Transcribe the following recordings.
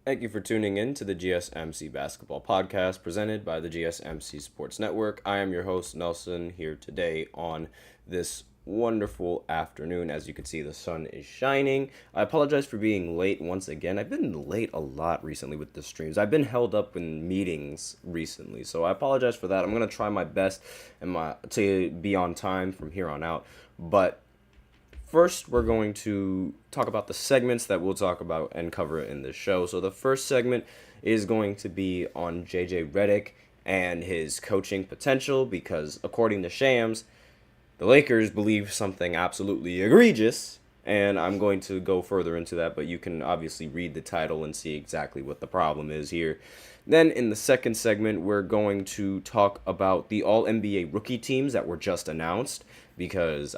Thank you for tuning in to the GSMC Basketball Podcast presented by the GSMC Sports Network. I am your host, Nelson, here today on this wonderful afternoon. As you can see, the sun is shining. I apologize for being late once again. I've been late a lot recently with the streams. I've been held up in meetings recently, so I apologize for that. I'm going to try my best to be on time from here on out, but first, we're going to talk about the segments that we'll talk about and cover in this show. So the first segment is going to be on JJ Redick and his coaching potential because, according to Shams, the Lakers believe something absolutely egregious, and I'm going to go further into that, but you can obviously read the title and see exactly what the problem is here. Then in the second segment, we're going to talk about the All-NBA rookie teams that were just announced because,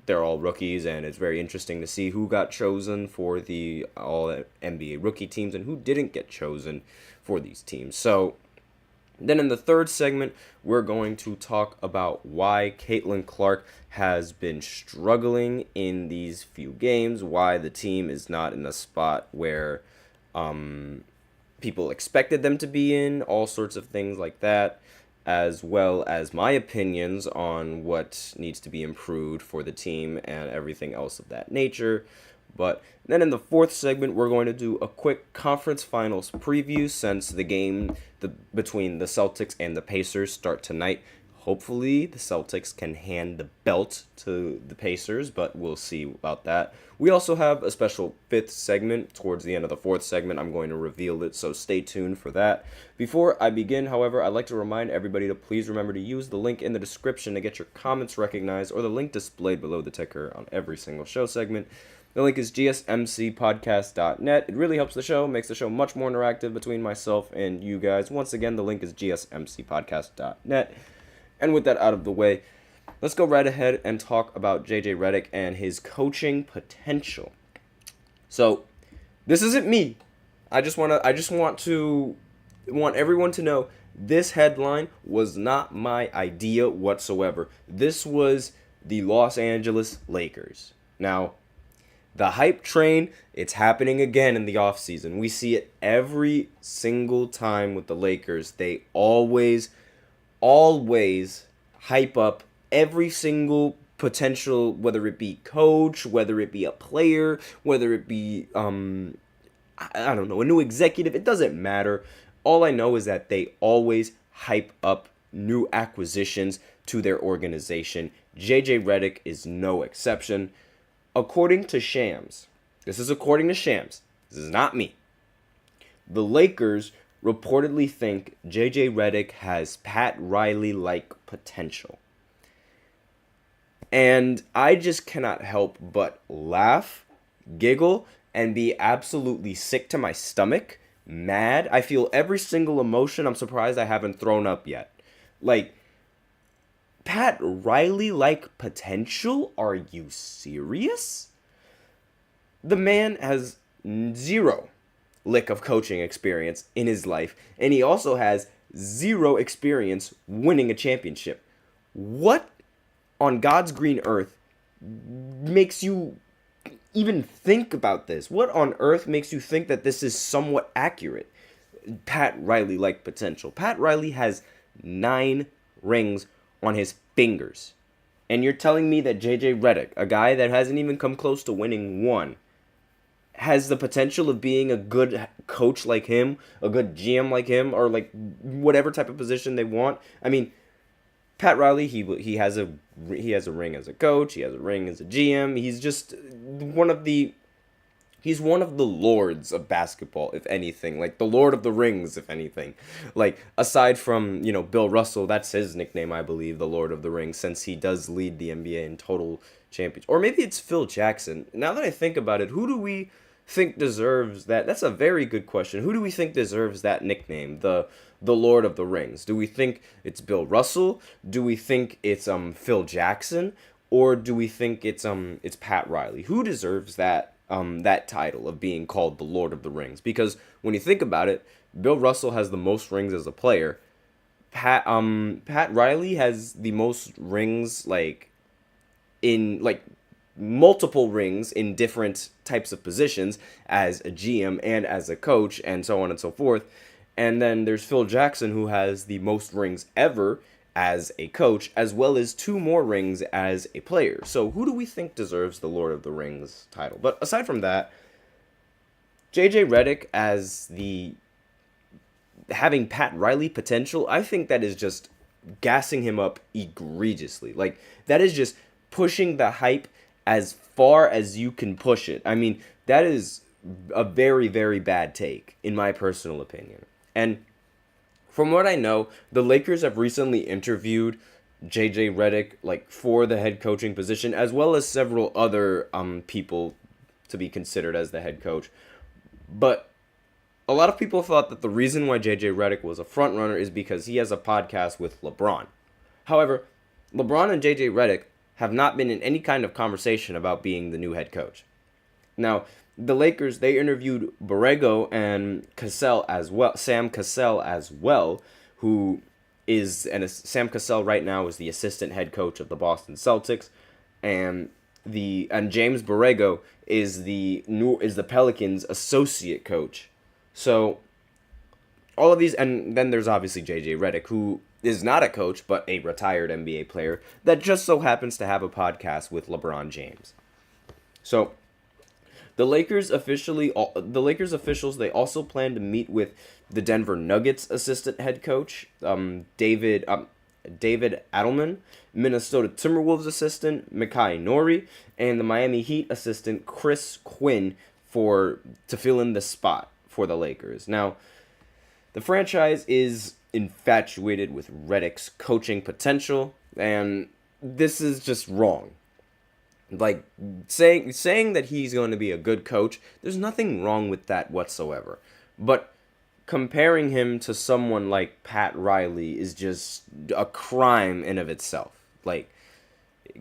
they're all rookies, and it's very interesting to see who got chosen for the All-NBA rookie teams and who didn't get chosen for these teams. So then in the third segment, we're going to talk about why Caitlin Clark has been struggling in these few games, why the team is not in the spot where people expected them to be in, all sorts of things like that, as well as my opinions on what needs to be improved for the team and everything else of that nature. But then in the fourth segment, we're going to do a quick conference finals preview since the game between the Celtics and the Pacers start tonight. Hopefully, the Celtics can hand the belt to the Pacers, but we'll see about that. We also have a special fifth segment towards the end of the fourth segment. I'm going to reveal it, so stay tuned for that. Before I begin, however, I'd like to remind everybody to please remember to use the link in the description to get your comments recognized, or the link displayed below the ticker on every single show segment. The link is gsmcpodcast.net. It really helps the show, makes the show much more interactive between myself and you guys. Once again, the link is gsmcpodcast.net. And with that out of the way, let's go right ahead and talk about JJ Redick and his coaching potential. So, this isn't me. I just want everyone to know this headline was not my idea whatsoever. This was the Los Angeles Lakers. Now, the hype train, it's happening again in the offseason. We see it every single time with the Lakers. They always hype up every single potential, whether it be coach, whether it be a player, whether it be, a new executive. It doesn't matter. All I know is that they always hype up new acquisitions to their organization. JJ Redick is no exception. According to Shams, this is not me, the Lakers reportedly think JJ Redick has Pat Riley-like potential. And I just cannot help but laugh, giggle, and be absolutely sick to my stomach, mad. I feel every single emotion I'm surprised I haven't thrown up yet. Like, Pat Riley-like potential? Are you serious? The man has zero lick of coaching experience in his life, and he also has zero experience winning a championship. What on God's green earth makes you even think about this? What on earth makes you think that this is somewhat accurate? Pat Riley-like potential. Pat Riley has 9 rings on his fingers. And you're telling me that JJ Redick, a guy that hasn't even come close to winning one, has the potential of being a good coach like him, a good GM like him, or like whatever type of position they want? I mean, Pat Riley, he has a ring as a coach, he has a ring as a GM. He's just he's one of the lords of basketball, if anything. Like, the Lord of the Rings, if anything. Like, aside from, Bill Russell, that's his nickname, I believe, the Lord of the Rings, since he does lead the NBA in total champions. Or maybe it's Phil Jackson. Now that I think about it, who do we think deserves that? That's a very good question. Who do we think deserves that nickname, the Lord of the Rings? Do we think it's Bill Russell? Do we think it's Phil Jackson? Or do we think it's Pat Riley? Who deserves that title of being called the Lord of the Rings? Because when you think about it, Bill Russell has the most rings as a player. Pat Riley has the most rings in multiple rings in different types of positions as a GM and as a coach and so on and so forth. And then there's Phil Jackson, who has the most rings ever as a coach, as well as 2 more rings as a player. So who do we think deserves the Lord of the Rings title? But aside from that, JJ Redick as the having Pat Riley potential, I think that is just gassing him up egregiously. Like, that is just pushing the hype as far as you can push it. I mean, that is a very, very bad take, in my personal opinion. And from what I know, the Lakers have recently interviewed JJ Redick, like, for the head coaching position, as well as several other people to be considered as the head coach. But a lot of people thought that the reason why JJ Redick was a front runner is because he has a podcast with LeBron. However, LeBron and JJ Redick have not been in any kind of conversation about being the new head coach. Now, the Lakers, they interviewed Borrego and Cassell as well, Sam Cassell as well, who is, and Sam Cassell right now is the assistant head coach of the Boston Celtics, and James Borrego is the Pelicans associate coach. So all of these, and then there's obviously JJ Redick, who is not a coach but a retired NBA player that just so happens to have a podcast with LeBron James. So the Lakers officials, they also plan to meet with the Denver Nuggets assistant head coach, David Adelman, Minnesota Timberwolves assistant Mekhi Nori, and the Miami Heat assistant Chris Quinn to fill in the spot for the Lakers. Now, the franchise is infatuated with Redick's coaching potential, and this is just wrong. Like, saying that he's going to be a good coach, there's nothing wrong with that whatsoever. But comparing him to someone like Pat Riley is just a crime in of itself. Like,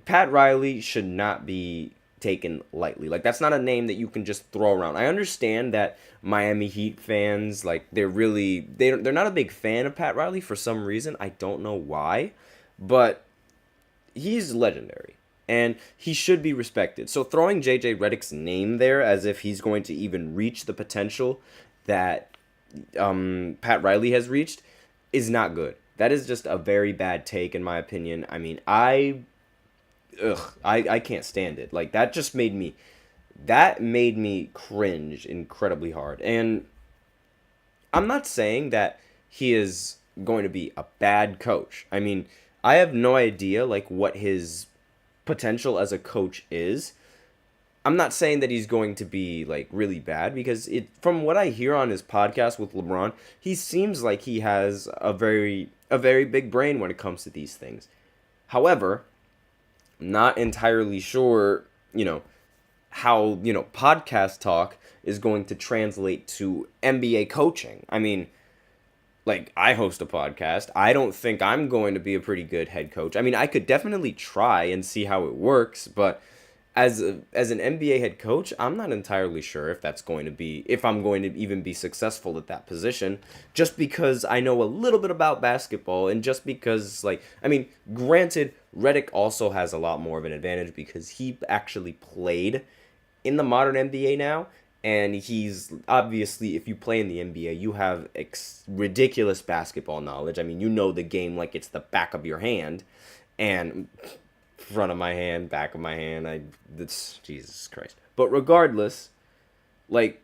Pat Riley should not be taken lightly. Like, that's not a name that you can just throw around. I understand that Miami Heat fans, like, they're not a big fan of Pat Riley for some reason. I don't know why, but he's legendary and he should be respected. So throwing JJ Redick's name there as if he's going to even reach the potential that Pat Riley has reached is not good. That is just a very bad take in my opinion. I mean, I can't stand it. Like, that made me cringe incredibly hard. And I'm not saying that he is going to be a bad coach. I mean, I have no idea like what his potential as a coach is. I'm not saying that he's going to be like really bad, because from what I hear on his podcast with LeBron, he seems like he has a very big brain when it comes to these things. However, not entirely sure, how, podcast talk is going to translate to NBA coaching. I mean, like, I host a podcast. I don't think I'm going to be a pretty good head coach. I mean, I could definitely try and see how it works, but as an NBA head coach, I'm not entirely sure if I'm going to even be successful at that position, just because I know a little bit about basketball, and just because, granted, Redick also has a lot more of an advantage because he actually played in the modern NBA now, and he's obviously, if you play in the NBA, you have ridiculous basketball knowledge. I mean, you know the game like it's the back of your hand, and front of my hand, back of my hand. That's Jesus Christ. But regardless, like,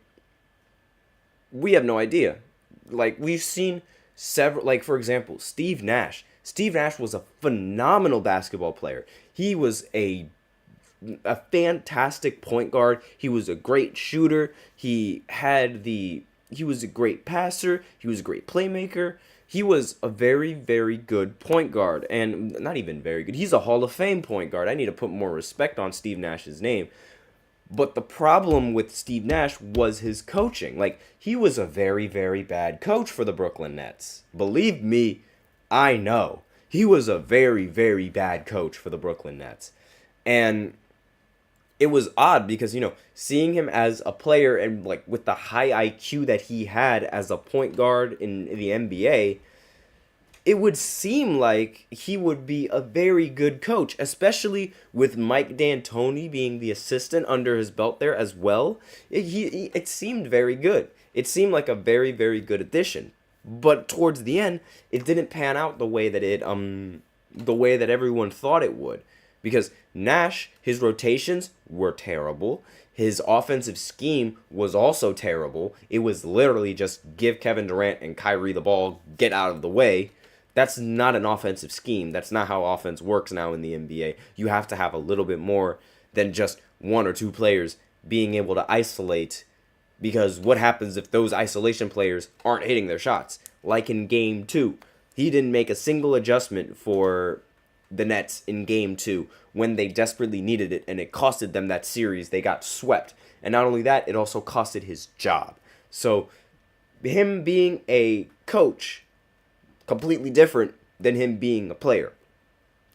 we have no idea. Like, we've seen several, like, for example, Steve Nash. Steve Nash was a phenomenal basketball player. He was a fantastic point guard. He was a great shooter. He was a great passer. He was a great playmaker. He was a very, very good point guard, and not even very good. He's a Hall of Fame point guard. I need to put more respect on Steve Nash's name. But the problem with Steve Nash was his coaching. Like, he was a very, very bad coach for the Brooklyn Nets. Believe me, I know. He was a very, very bad coach for the Brooklyn Nets. And it was odd because, seeing him as a player and, like, with the high IQ that he had as a point guard in the NBA, it would seem like he would be a very good coach, especially with Mike D'Antoni being the assistant under his belt there as well. It seemed very good. It seemed like a very, very good addition. But towards the end, it didn't pan out the way that everyone thought it would. Because Nash, his rotations were terrible. His offensive scheme was also terrible. It was literally just give Kevin Durant and Kyrie the ball, get out of the way. That's not an offensive scheme. That's not how offense works now in the NBA. You have to have a little bit more than just one or two players being able to isolate, because what happens if those isolation players aren't hitting their shots? Like in Game 2. He didn't make a single adjustment for the Nets in Game 2 when they desperately needed it, and it costed them that series. They got swept. And not only that, it also costed his job. So him being a coach, completely different than him being a player.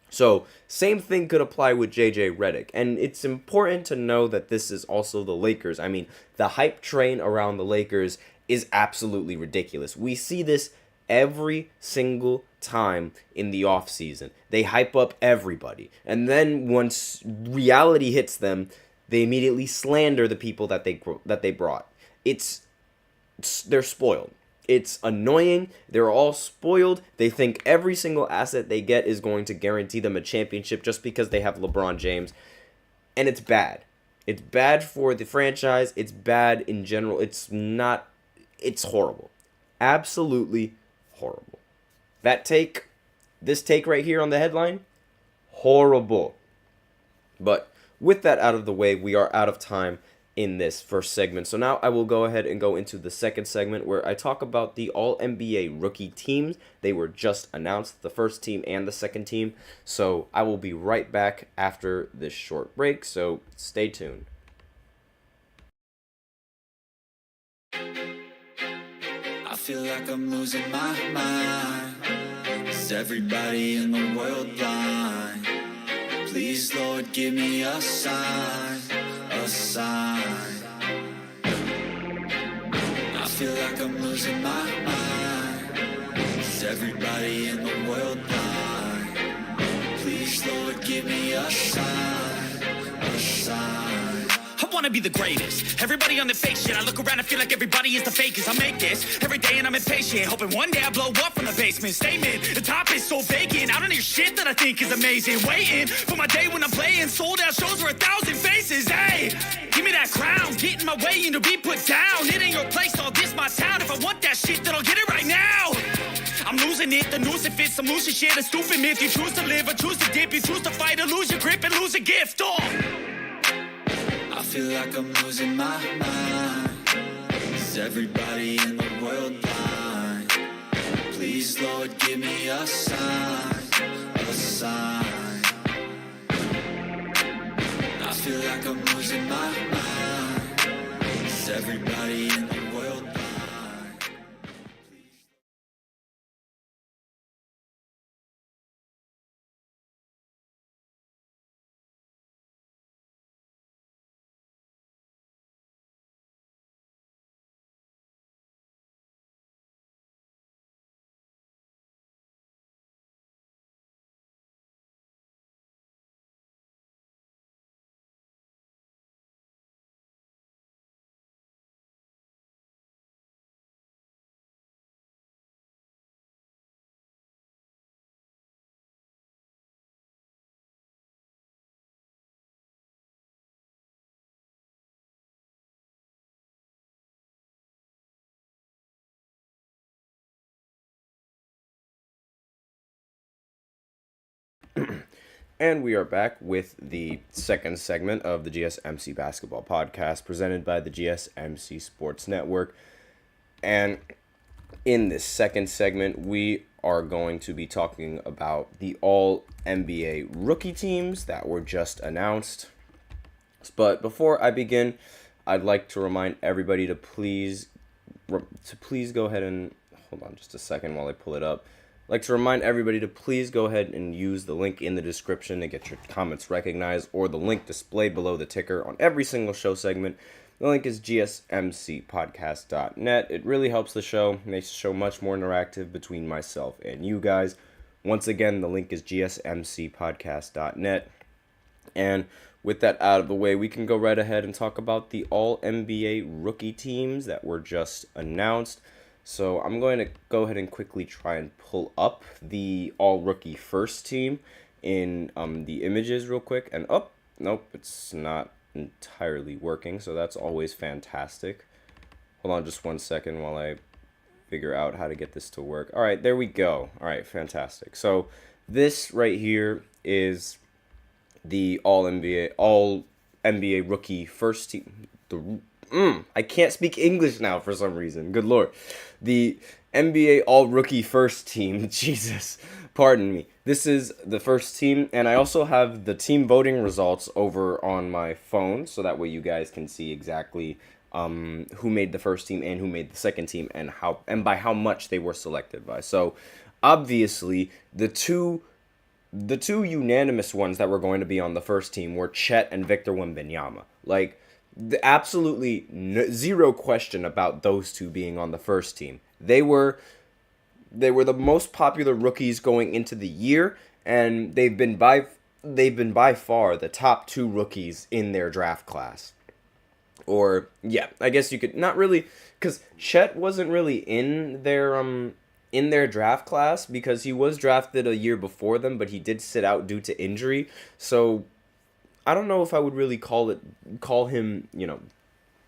So, same thing could apply with JJ Redick. And it's important to know that this is also the Lakers. I mean, the hype train around the Lakers is absolutely ridiculous. We see this every single time in the offseason. They hype up everybody. And then once reality hits them, they immediately slander the people that they brought. They're spoiled. It's annoying. They're all spoiled. They think every single asset they get is going to guarantee them a championship just because they have LeBron James. And it's bad. It's bad for the franchise. It's bad in general. It's horrible. Absolutely horrible. This take right here on the headline, horrible. But with that out of the way, we are out of time in this first segment. So now I will go ahead and go into the second segment where I talk about the All-NBA rookie teams. They were just announced, the first team and the second team. So I will be right back after this short break, so stay tuned. I feel like I'm losing my mind. Is everybody in the world blind? Please, Lord, give me a sign, a sign. I feel like I'm losing my mind. Is everybody in the world blind? Please, Lord, give me a sign, a sign. I wanna be the greatest. Everybody on the fake shit. I look around and feel like everybody is the fakest. I make this every day and I'm impatient, hoping one day I blow up from the basement. Statement, the top is so vacant. I don't hear shit that I think is amazing. Waiting for my day when I'm playing sold out shows for 1,000 faces. Hey, give me that crown, get in my way and to be put down. It ain't your place, all this my town. If I want that shit, then I'll get it right now. I'm losing it, the noose it fits, some losing shit, a stupid myth. You choose to live or choose to dip, you choose to fight or lose your grip and lose a gift. I feel like I'm losing my mind. Is everybody in the world blind? Please, Lord, give me a sign, a sign. I feel like I'm losing my mind. Is everybody in the world blind? And we are back with the second segment of the GSMC Basketball Podcast presented by the GSMC Sports Network. And in this second segment, we are going to be talking about the All-NBA rookie teams that were just announced. But before I begin, I'd like to remind everybody to please go ahead and hold on just a second while I pull it up. I'd like to remind everybody to please go ahead and use the link in the description to get your comments recognized, or the link displayed below the ticker on every single show segment, The link is gsmcpodcast.net. It really helps the show, makes the show much more interactive between myself and you guys. Once again, the link is gsmcpodcast.net. And with that out of the way, we can go right ahead and talk about the All-NBA rookie teams that were just announced. So I'm going to go ahead and quickly try and pull up the All-Rookie first team in the images real quick. And nope, it's not entirely working, so that's always fantastic. Hold on just 1 second while I figure out how to get this to work. All right, there we go. All right, fantastic. So this right here is the All-NBA rookie first team. I can't speak English now for some reason. Good Lord. The NBA All-Rookie first team. Jesus. Pardon me. This is the first team, and I also have the team voting results over on my phone, so that way you guys can see exactly who made the first team and who made the second team and by how much they were selected by. So, obviously, the two unanimous ones that were going to be on the first team were Chet and Victor Wembanyama. Like, absolutely zero question about those two being on the first team. They were the most popular rookies going into the year, and they've been by far the top two rookies in their draft class. Or yeah, I guess you could not really, because Chet wasn't really in their draft class because he was drafted a year before them, but he did sit out due to injury. So I don't know if I would really call him,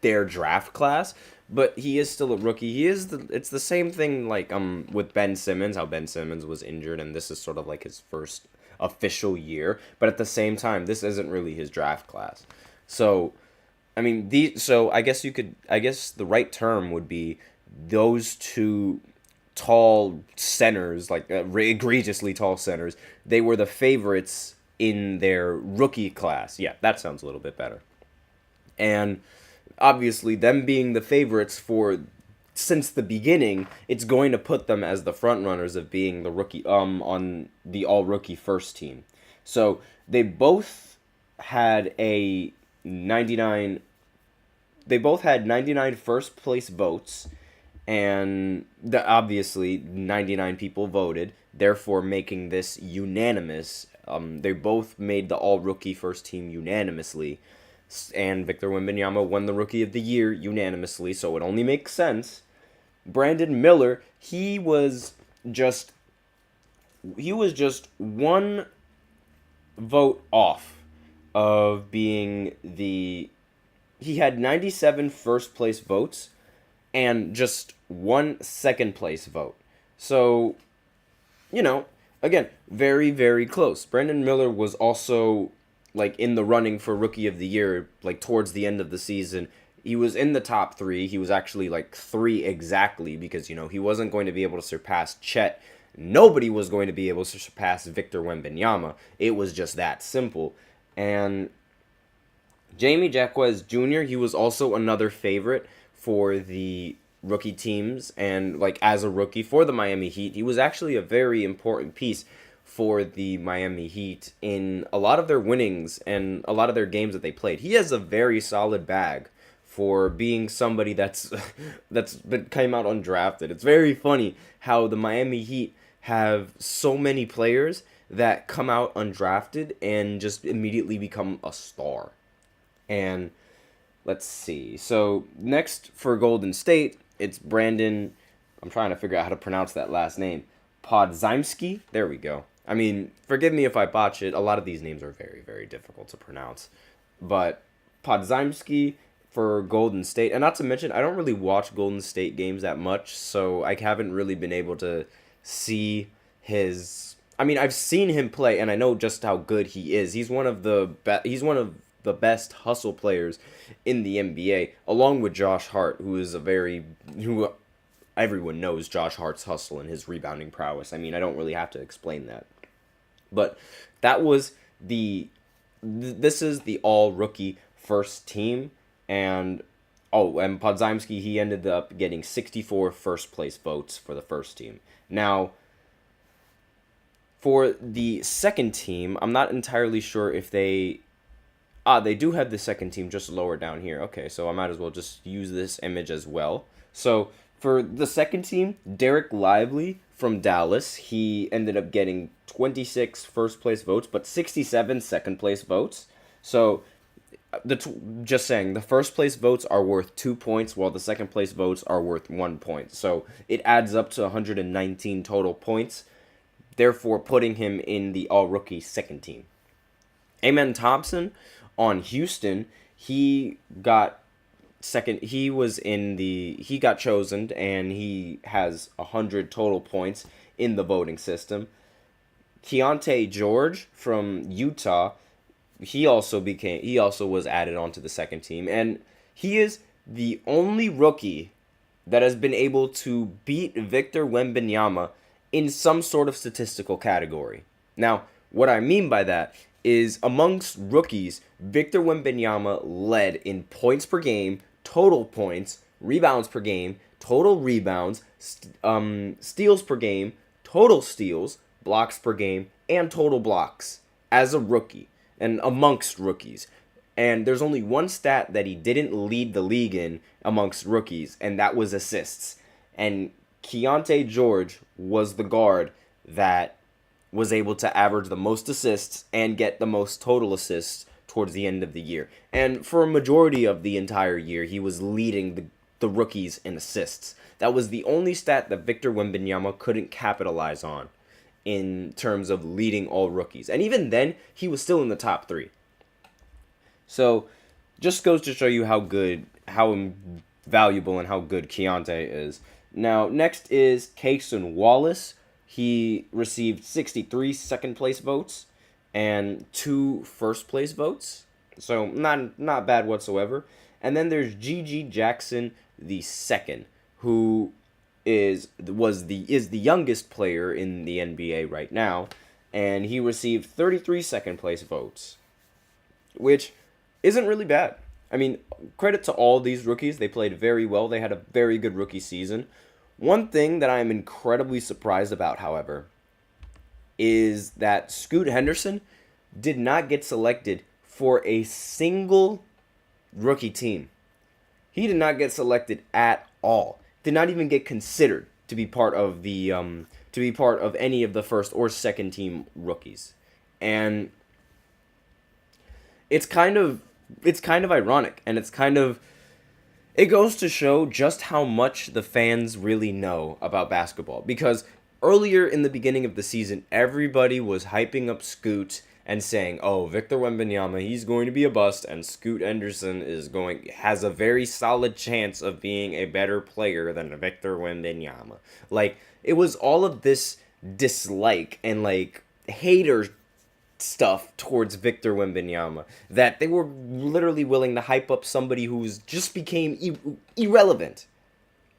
their draft class, but he is still a rookie. It's the same thing like with Ben Simmons, how Ben Simmons was injured and this is sort of like his first official year, but at the same time this isn't really his draft class. So I mean, I guess the right term would be those two tall centers, like egregiously tall centers, they were the favorites in their rookie class. Yeah, that sounds a little bit better. And obviously, them being the favorites since the beginning, it's going to put them as the front runners of being the rookie on the all-rookie first team. So they both had 99 first place votes, and obviously 99 people voted, therefore making this unanimous. They both made the all-rookie first team unanimously, and Victor Wembanyama won the Rookie of the Year unanimously, so it only makes sense. Brandon Miller, he was just one vote off of being he had 97 first place votes and just one second place vote. So, again, very, very close. Brandon Miller was also like in the running for Rookie of the Year, like towards the end of the season. He was in the top 3. He was actually like 3 exactly because, he wasn't going to be able to surpass Chet. Nobody was going to be able to surpass Victor Wembanyama. It was just that simple. And Jamie Jacquez Jr., he was also another favorite for the rookie teams, and like as a rookie for the Miami Heat, he was actually a very important piece for the Miami Heat in a lot of their winnings and a lot of their games that they played. He has a very solid bag for being somebody that's came out undrafted. It's very funny how the Miami Heat have so many players that come out undrafted and just immediately become a star. And let's see. So next for Golden State, it's Brandon. I'm trying to figure out how to pronounce that last name. Podziemski. There we go. I mean, forgive me if I botch it. A lot of these names are very, very difficult to pronounce. But Podziemski for Golden State. And not to mention, I don't really watch Golden State games that much, so I haven't really been able to see his... I mean, I've seen him play, and I know just how good he is. He's one of the best hustle players in the NBA, along with Josh Hart, who everyone knows Josh Hart's hustle and his rebounding prowess. I mean, I don't really have to explain that. But that was this is the all-rookie first team, and Podziemski, he ended up getting 64 first-place votes for the first team. Now, for the second team, I'm not entirely sure if they They do have the second team just lower down here. Okay, so I might as well just use this image as well. So for the second team, Derek Lively from Dallas, he ended up getting 26 first place votes, but 67 second place votes. So just saying, the first place votes are worth 2 points, while the second place votes are worth 1 point. So it adds up to 119 total points, therefore putting him in the all-rookie second team. Amen Thompson on Houston, he got second. He got chosen, and he has 100 total points in the voting system. Keontae George from Utah, he also was added onto the second team, and he is the only rookie that has been able to beat Victor Wembanyama in some sort of statistical category. Now, what I mean by that is, amongst rookies, Victor Wembanyama led in points per game, total points, rebounds per game, total rebounds, steals per game, total steals, blocks per game, and total blocks as a rookie and amongst rookies. And there's only one stat that he didn't lead the league in amongst rookies, and that was assists. And Keontae George was the guard that was able to average the most assists and get the most total assists towards the end of the year. And for a majority of the entire year, he was leading the rookies in assists. That was the only stat that Victor Wembanyama couldn't capitalize on in terms of leading all rookies. And even then, he was still in the top 3. So, just goes to show you how valuable and how good Keontae is. Now, next is Cason Wallace. He received 63 second place votes and 2 first place votes. So not bad whatsoever. And then there's G.G. Jackson II, who is the youngest player in the NBA right now, and he received 33 second place votes, which isn't really bad. I mean, credit to all these rookies. They played very well. They had a very good rookie season. One thing that I am incredibly surprised about, however, is that Scoot Henderson did not get selected for a single rookie team. He did not get selected at all. Did not even get considered to be part of any of the first or second team rookies. And it's kind of ironic, and it goes to show just how much the fans really know about basketball. Because earlier in the beginning of the season, everybody was hyping up Scoot and saying, "Oh, Victor Wembanyama, he's going to be a bust, and Scoot Henderson has a very solid chance of being a better player than Victor Wembanyama." Like, it was all of this dislike and hater stuff towards Victor Wembanyama that they were literally willing to hype up somebody who's just became irrelevant.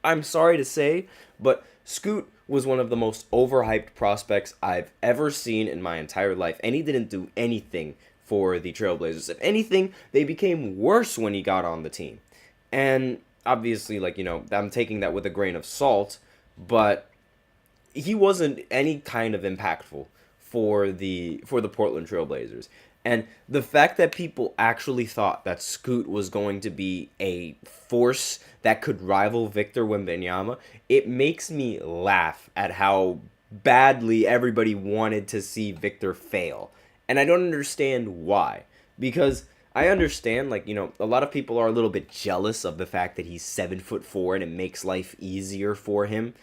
I'm sorry to say, but Scoot was one of the most overhyped prospects I've ever seen in my entire life, and he didn't do anything for the Trailblazers. If anything, they became worse when he got on the team. And obviously, I'm taking that with a grain of salt, but he wasn't any kind of impactful for the Portland Trailblazers. And the fact that people actually thought that Scoot was going to be a force that could rival Victor Wembanyama, it makes me laugh at how badly everybody wanted to see Victor fail. And I don't understand why. Because I understand, a lot of people are a little bit jealous of the fact that he's 7'4" and it makes life easier for him.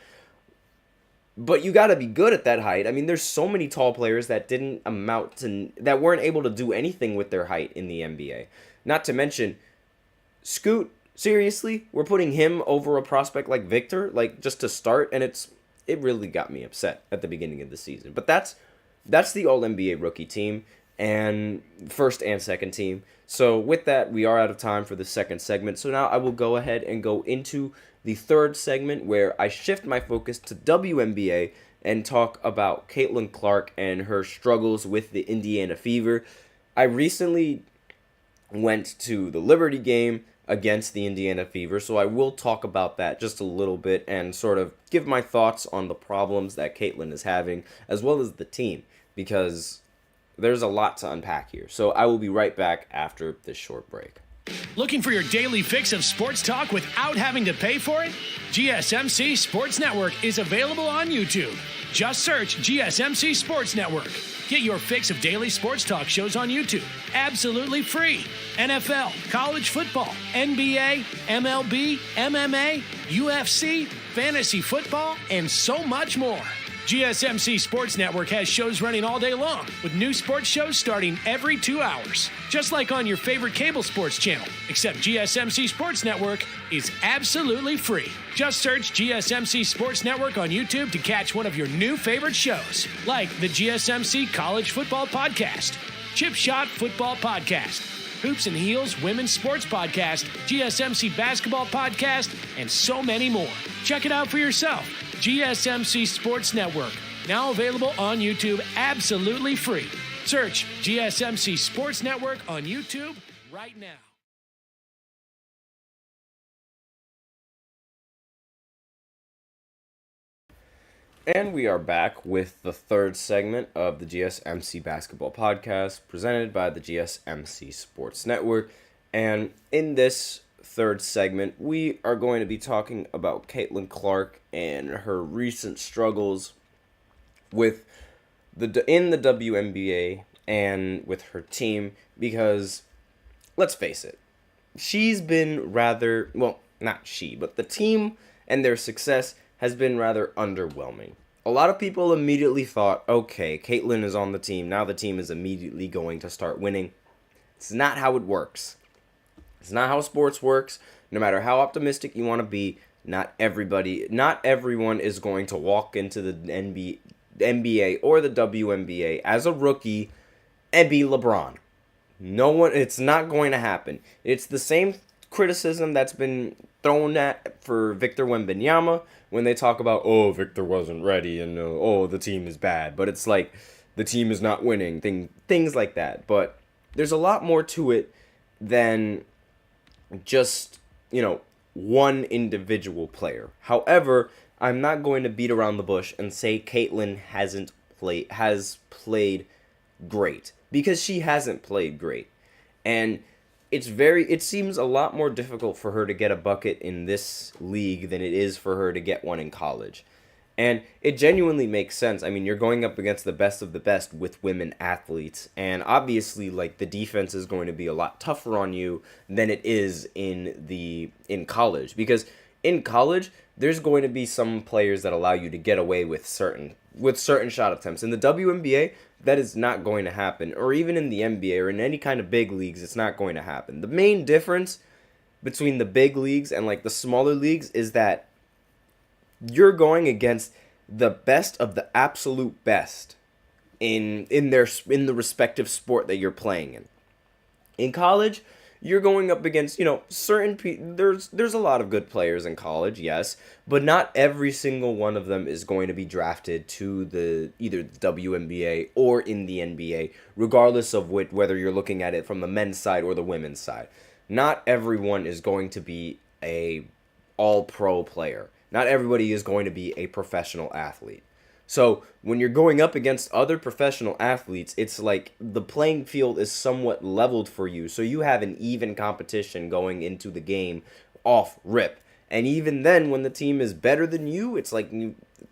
But you got to be good at that height. I mean, there's so many tall players that that weren't able to do anything with their height in the NBA. Not to mention, Scoot, seriously, we're putting him over a prospect like Victor, just to start, and it really got me upset at the beginning of the season. But that's the All-NBA rookie team, and first and second team. So with that, we are out of time for the second segment. So now I will go ahead and go into the third segment, where I shift my focus to WNBA and talk about Caitlin Clark and her struggles with the Indiana Fever. I recently went to the Liberty game against the Indiana Fever, so I will talk about that just a little bit and sort of give my thoughts on the problems that Caitlin is having, as well as the team, because there's a lot to unpack here. So I will be right back after this short break. Looking for your daily fix of sports talk without having to pay for it? GSMC Sports Network is available on YouTube. Just search GSMC Sports Network. Get your fix of daily sports talk shows on YouTube, absolutely free. NFL, college football, NBA, MLB, MMA, UFC, fantasy football, and so much more. GSMC Sports Network has shows running all day long, with new sports shows starting every 2 hours. Just like on your favorite cable sports channel, except GSMC Sports Network is absolutely free. Just search GSMC Sports Network on YouTube to catch one of your new favorite shows, like the GSMC College Football Podcast, Chip Shot Football Podcast, Hoops and Heels Women's Sports Podcast, GSMC Basketball Podcast, and so many more. Check it out for yourself. GSMC Sports Network, now available on YouTube absolutely free. Search GSMC Sports Network on YouTube right now. And we are back with the third segment of the GSMC Basketball Podcast, presented by the GSMC Sports Network. And in this third segment, we are going to be talking about Caitlin Clark and her recent struggles with in the WNBA and with her team, because let's face it, she's been rather, well, not she, but the team and their success has been rather underwhelming. A lot of people immediately thought, okay, Caitlin is on the team, now the team is immediately going to start winning. It's not how it works. It's not how sports works. No matter how optimistic you want to be, not everyone is going to walk into the NBA or the WNBA as a rookie and be LeBron. No one, it's not going to happen. It's the same criticism that's been thrown at for Victor Wembanyama when they talk about, oh, Victor wasn't ready and oh, the team is bad. But it's like the team is not winning, things like that. But there's a lot more to it than just, one individual player. However, I'm not going to beat around the bush and say Caitlin has played great, because she hasn't played great. And it seems a lot more difficult for her to get a bucket in this league than it is for her to get one in college. And it genuinely makes sense. I mean, you're going up against the best of the best with women athletes. And obviously, the defense is going to be a lot tougher on you than it is in college. Because in college, there's going to be some players that allow you to get away with certain shot attempts. In the WNBA, that is not going to happen. Or even in the NBA or in any kind of big leagues, it's not going to happen. The main difference between the big leagues and the smaller leagues is that you're going against the best of the absolute best in the respective sport that you're playing in. In college, you're going up against, certain people. There's a lot of good players in college, yes, but not every single one of them is going to be drafted to either the WNBA or in the NBA, regardless of whether you're looking at it from the men's side or the women's side. Not everyone is going to be a all-pro player. Not everybody is going to be a professional athlete. So when you're going up against other professional athletes, it's like the playing field is somewhat leveled for you. So you have an even competition going into the game off rip. And even then, when the team is better than you, it's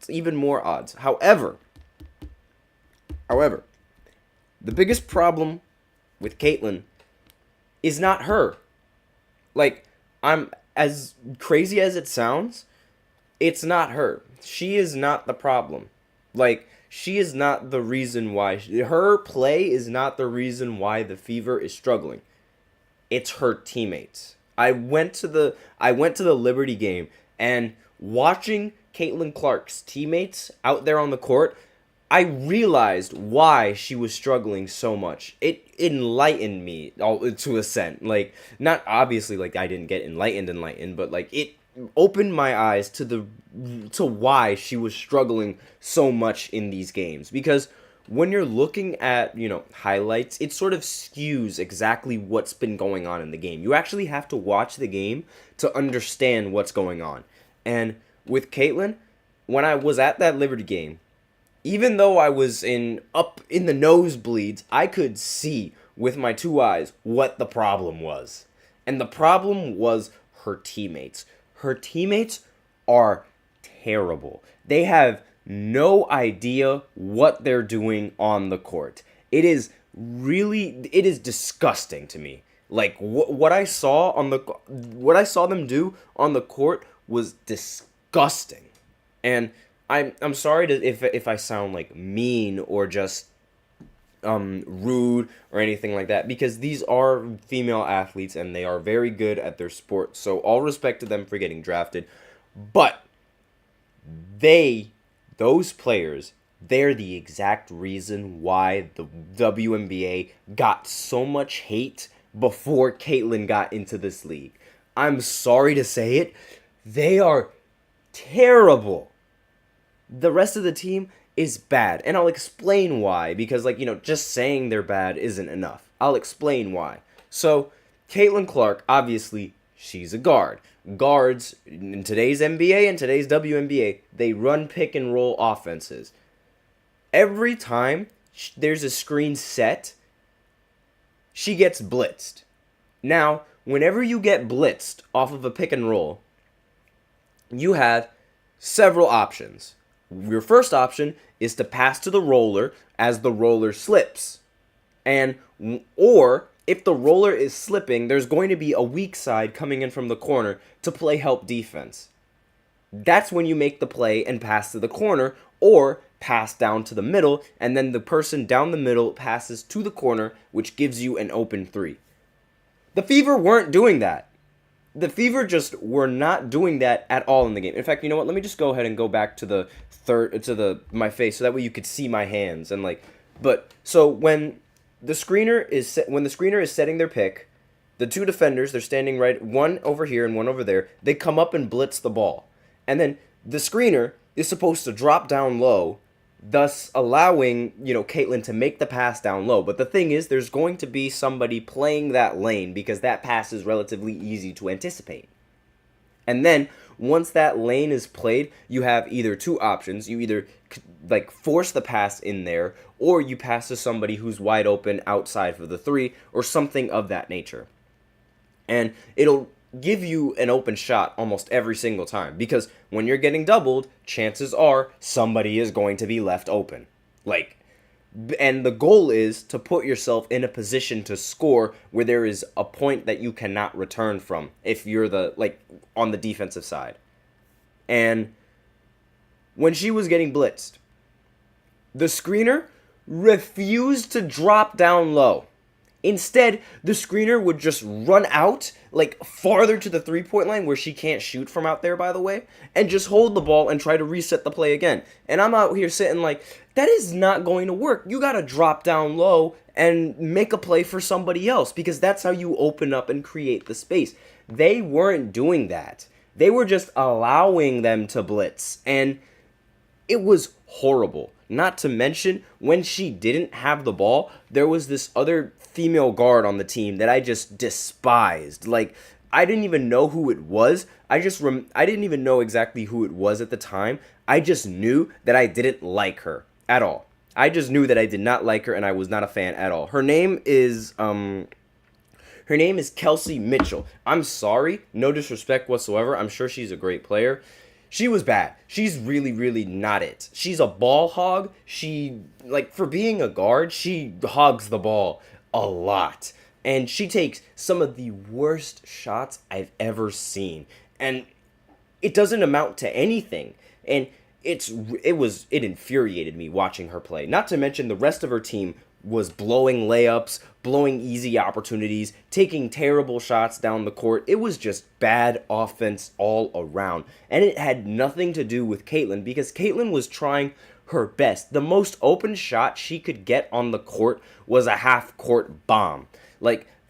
even more odds. However, the biggest problem with Caitlin is not her. I'm as crazy as it sounds, it's not her. She is not the problem. She is not the reason why. Her play is not the reason why the Fever is struggling. It's her teammates. I went to the Liberty game, and watching Caitlin Clark's teammates out there on the court, I realized why she was struggling so much. It enlightened me to a sense. Not obviously I didn't get enlightened, but it opened my eyes to why she was struggling so much in these games. Because when you're looking at, highlights, it sort of skews exactly what's been going on in the game. You actually have to watch the game to understand what's going on. And with Caitlin, when I was at that Liberty game, even though I was up in the nosebleeds, I could see with my two eyes what the problem was. And the problem was her teammates. Her teammates are terrible. They have no idea what they're doing on the court. It is disgusting to me. Like what I saw them do on the court was disgusting. And I'm sorry if I sound like mean or just rude or anything like that, because these are female athletes and they are very good at their sport. So all respect to them for getting drafted, but those players, they're the exact reason why the WNBA got so much hate before Caitlyn got into this league. I'm sorry to say it, they are terrible. The rest of the team is bad, and I'll explain why, because just saying they're bad isn't enough. I'll explain why. So, Caitlin Clark, obviously, she's a guard. Guards, in today's NBA and today's WNBA, they run pick and roll offenses. Every time there's a screen set, she gets blitzed. Now, whenever you get blitzed off of a pick and roll, you have several options. Your first option is to pass to the roller as the roller slips. Or if the roller is slipping, there's going to be a weak side coming in from the corner to play help defense. That's when you make the play and pass to the corner, or pass down to the middle, and then the person down the middle passes to the corner, which gives you an open three. The Fever weren't doing that. The Fever just were not doing that at all in the game. In fact, you know what? Let me just go ahead and go back to my face so that way you could see my hands so when the screener is setting their pick, the two defenders, they're standing right, one over here and one over there. They come up and blitz the ball. And then the screener is supposed to drop down low, thus allowing, Caitlyn to make the pass down low. But the thing is, there's going to be somebody playing that lane because that pass is relatively easy to anticipate. And then, once that lane is played, you have either two options. You either, force the pass in there, or you pass to somebody who's wide open outside for the three, or something of that nature. And it'll give you an open shot almost every single time, because when you're getting doubled, chances are somebody is going to be left open. And the goal is to put yourself in a position to score where there is a point that you cannot return from if you're on the defensive side. And when she was getting blitzed, the screener refused to drop down low. Instead, the screener would just run out, farther to the three-point line where she can't shoot from out there, by the way, and just hold the ball and try to reset the play again. And I'm out here sitting that is not going to work. You got to drop down low and make a play for somebody else, because that's how you open up and create the space. They weren't doing that. They were just allowing them to blitz, and it was horrible. Not to mention, when she didn't have the ball, there was this other female guard on the team that I just despised. I didn't even know who it was. I didn't even know exactly who it was at the time. I just knew that I didn't like her at all. I just knew that I did not like her, and I was not a fan at all. Her name is Kelsey Mitchell. I'm sorry, no disrespect whatsoever. I'm sure she's a great player. She was bad. She's really, really not it. She's a ball hog. She, for being a guard, she hogs the ball a lot. And she takes some of the worst shots I've ever seen. And it doesn't amount to anything. And it infuriated me watching her play. Not to mention the rest of her team was blowing layups, blowing easy opportunities, taking terrible shots down the court. It was just bad offense all around. And it had nothing to do with Caitlyn, because Caitlyn was trying her best. The most open shot she could get on the court was a half-court bomb.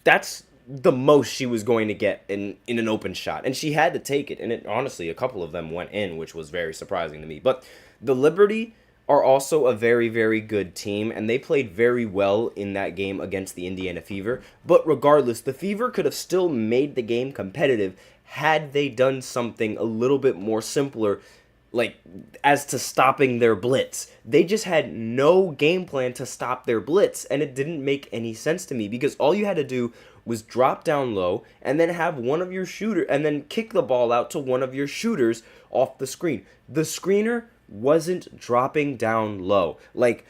That's the most she was going to get in an open shot. And she had to take it. And honestly, a couple of them went in, which was very surprising to me. But the Liberty are also a very, very good team, and they played very well in that game against the Indiana Fever. But regardless, the Fever could have still made the game competitive had they done something a little bit more simpler, like, as to stopping their blitz. They just had no game plan to stop their blitz, and it didn't make any sense to me, because all you had to do was drop down low and then have one of your shooters, and then kick the ball out to one of your shooters off the screen. The screener wasn't dropping down low. Like,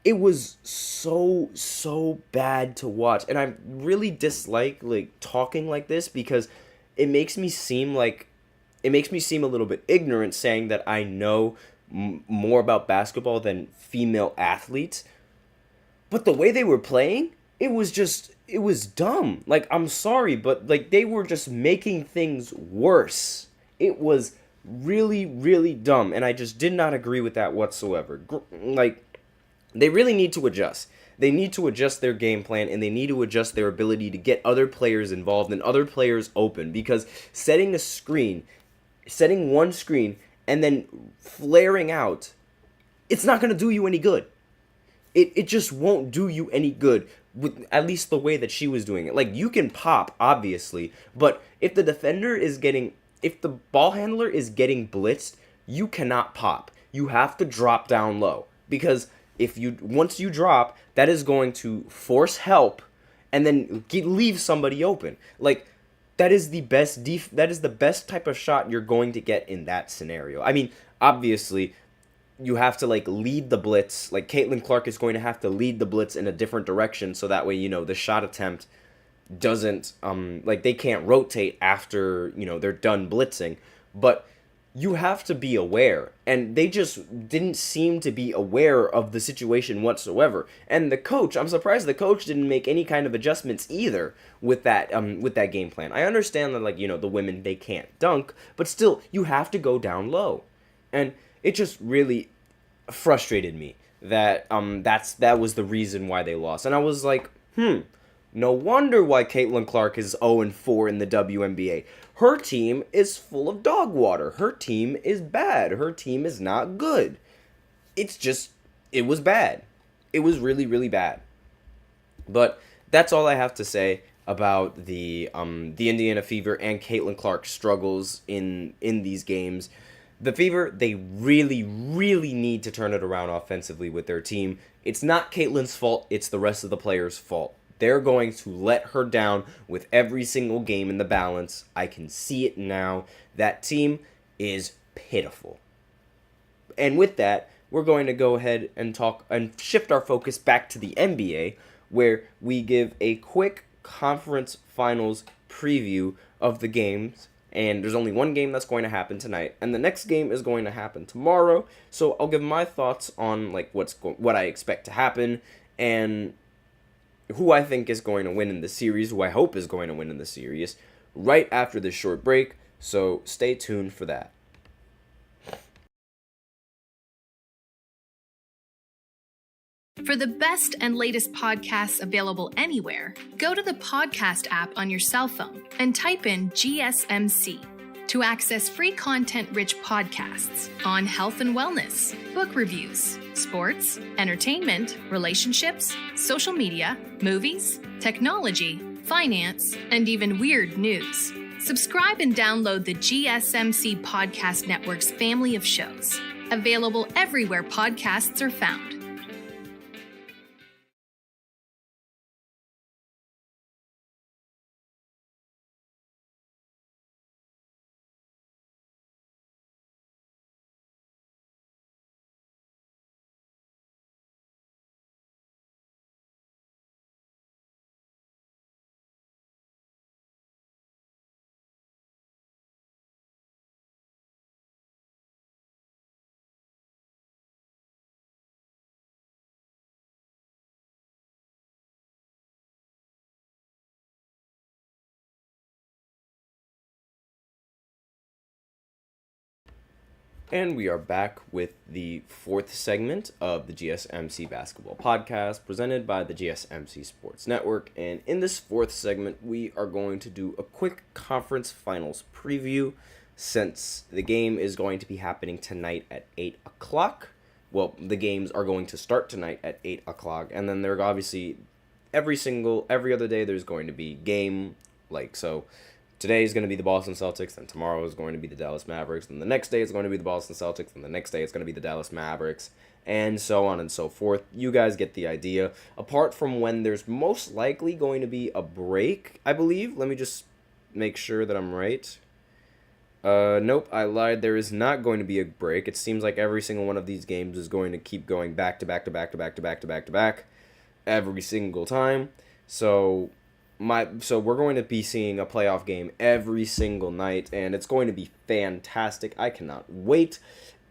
it was so bad to watch, and I really dislike, like, talking like this, because it makes me seem a little bit ignorant, saying that I know more about basketball than female athletes. But the way they were playing, it was dumb. Like, I'm sorry, but, like, they were just making things worse. It was really dumb, and I just did not agree with that whatsoever. Like, they really need to adjust. They need to adjust their game plan, and they need to adjust their ability to get other players involved and other players open, because setting one screen and then flaring out, it's not going to do you any good. It just won't do you any good, with at least the way that she was doing it. Like, you can pop, obviously, but if the ball handler is getting blitzed, you cannot pop. You have to drop down low, because once you drop, that is going to force help and then leave somebody open. Like, that is the best type of shot you're going to get in that scenario. I mean, obviously, you have to, like, lead the blitz. Like, Caitlin Clark is going to have to lead the blitz in a different direction, so that way, you know, the shot attempt doesn't, like, they can't rotate after, you know, they're done blitzing. But you have to be aware, and they just didn't seem to be aware of the situation whatsoever. And the coach, I'm surprised the coach didn't make any kind of adjustments either with that game plan. I understand that, like, you know, the women, they can't dunk, but still, you have to go down low. And it just really frustrated me that that was the reason why they lost. And I was like, no wonder why Caitlin Clark is 0-4 in the WNBA. Her team is full of dog water. Her team is bad. Her team is not good. It was bad. It was really bad. But that's all I have to say about the Indiana Fever and Caitlin Clark's struggles in these games. The Fever, they really need to turn it around offensively with their team. It's not Caitlin's fault. It's the rest of the players' fault. They're going to let her down with every single game in the balance. I can see it now. That team is pitiful. And with that, we're going to go ahead and talk and shift our focus back to the NBA, where we give a quick conference finals preview of the games. And there's only one game that's going to happen tonight, and the next game is going to happen tomorrow. So I'll give my thoughts on, like, what I expect to happen, and who I think is going to win in the series, who I hope is going to win in the series, right after this short break, so stay tuned for that. For the best and latest podcasts available anywhere, go to the podcast app on your cell phone and type in GSMC to access free content-rich podcasts on health and wellness, book reviews, sports, entertainment, relationships, social media, movies, technology, finance, and even weird news. Subscribe and download the GSMC Podcast Network's family of shows, available everywhere podcasts are found. And we are back with the fourth segment of the GSMC Basketball Podcast, presented by the GSMC Sports Network. And in this fourth segment, we are going to do a quick conference finals preview, since the game is going to be happening tonight at 8 o'clock. Well, the games are going to start tonight at 8 o'clock, and then there are obviously every other day there's going to be game, like, so today is going to be the Boston Celtics, and tomorrow is going to be the Dallas Mavericks, and the next day is going to be the Boston Celtics, and the next day it's going to be the Dallas Mavericks, and so on and so forth. You guys get the idea. Apart from when there's most likely going to be a break, I believe. Let me just make sure that I'm right. Nope, I lied. There is not going to be a break. It seems like every single one of these games is going to keep going back to back to back to back to back to back to back every single time. So we're going to be seeing a playoff game every single night, and it's going to be fantastic. I cannot wait.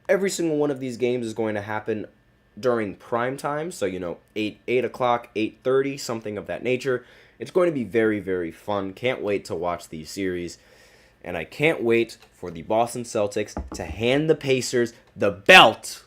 Every single one of these games is going to happen during prime time, so 8 o'clock, 8:30, something of that nature. It's going to be very, very fun. Can't wait to watch these series. And I can't wait for the Boston Celtics to hand the Pacers the belt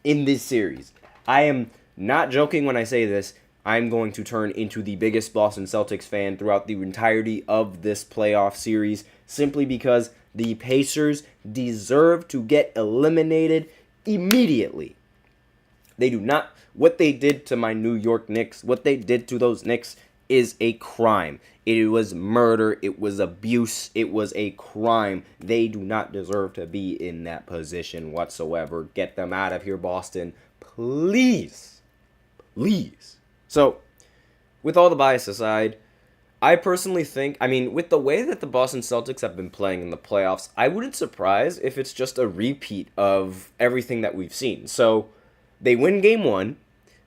in this series. I am not joking when I say this. I'm going to turn into the biggest Boston Celtics fan throughout the entirety of this playoff series, simply because the Pacers deserve to get eliminated immediately. They do not. What they did to my New York Knicks, what they did to those Knicks is a crime. It was murder. It was abuse. It was a crime. They do not deserve to be in that position whatsoever. Get them out of here, Boston. Please. Please. So, with all the bias aside, I personally think, with the way that the Boston Celtics have been playing in the playoffs, I wouldn't surprise if it's just a repeat of everything that we've seen. So, they win game 1.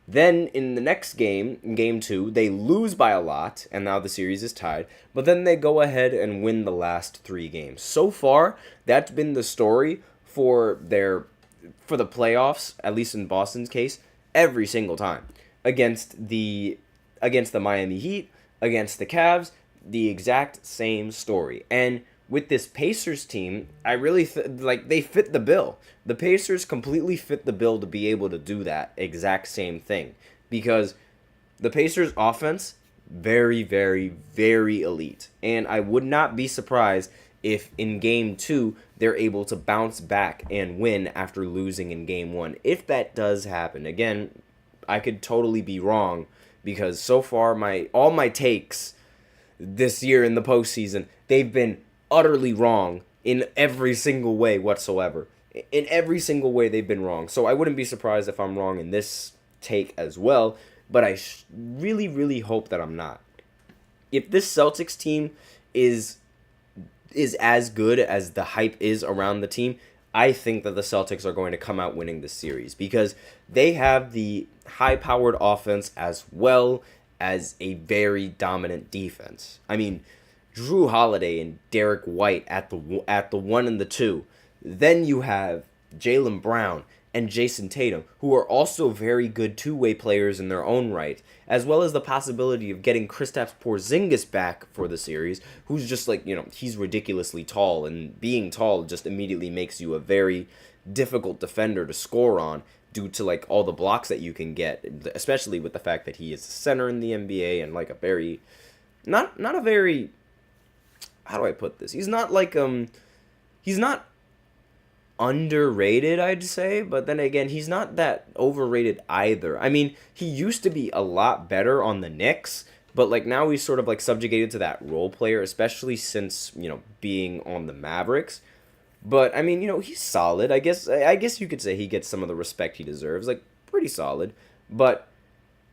Then in the next game, in game 2, they lose by a lot, and now the series is tied. But then they go ahead and win the last 3 games. So far, that's been the story for the playoffs, at least in Boston's case, every single time. Against the Miami Heat, against the Cavs, the exact same story. And with this Pacers team, I really they fit the bill. The Pacers completely fit the bill to be able to do that exact same thing, because the Pacers offense, very, very, very elite. And I would not be surprised if in game 2 they're able to bounce back and win after losing in game 1. If that does happen, again, I could totally be wrong, because so far all my takes this year in the postseason, they've been utterly wrong in every single way whatsoever. In every single way, they've been wrong. So I wouldn't be surprised if I'm wrong in this take as well, but I really, really hope that I'm not. If this Celtics team is as good as the hype is around the team, I think that the Celtics are going to come out winning this series, because they have the high-powered offense as well as a very dominant defense. Drew Holiday and Derek White at the 1 and the 2. Then you have Jaylen Brown and Jason Tatum, who are also very good two-way players in their own right, as well as the possibility of getting Kristaps Porzingis back for the series, who's just he's ridiculously tall, and being tall just immediately makes you a very difficult defender to score on due to all the blocks that you can get, especially with the fact that he is a center in the NBA and a very not a very, how do I put this? He's not he's not underrated, I'd say, but then again, he's not that overrated either. He used to be a lot better on the Knicks, but now he's sort of subjugated to that role player, especially since, being on the Mavericks. But he's solid. I guess you could say he gets some of the respect he deserves, pretty solid. But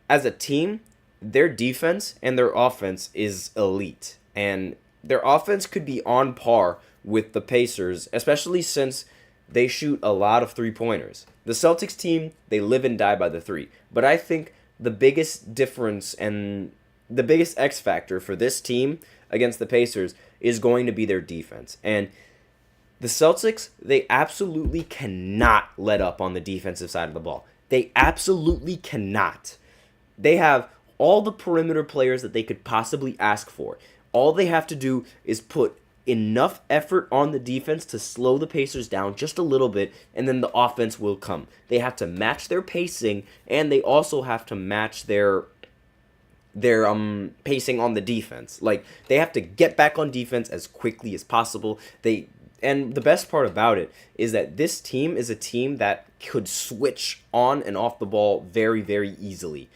as a team, their defense and their offense is elite, and their offense could be on par with the Pacers, especially since they shoot a lot of three-pointers. The Celtics team, they live and die by the three. But I think the biggest difference and the biggest X factor for this team against the Pacers is going to be their defense. And the Celtics, they absolutely cannot let up on the defensive side of the ball. They absolutely cannot. They have all the perimeter players that they could possibly ask for. All they have to do is put enough effort on the defense to slow the Pacers down just a little bit, and then the offense will come. They have to match their pacing, and they also have to match their pacing on the defense. They have to get back on defense as quickly as possible. And the best part about it is that this team is a team that could switch on and off the ball very, very easily.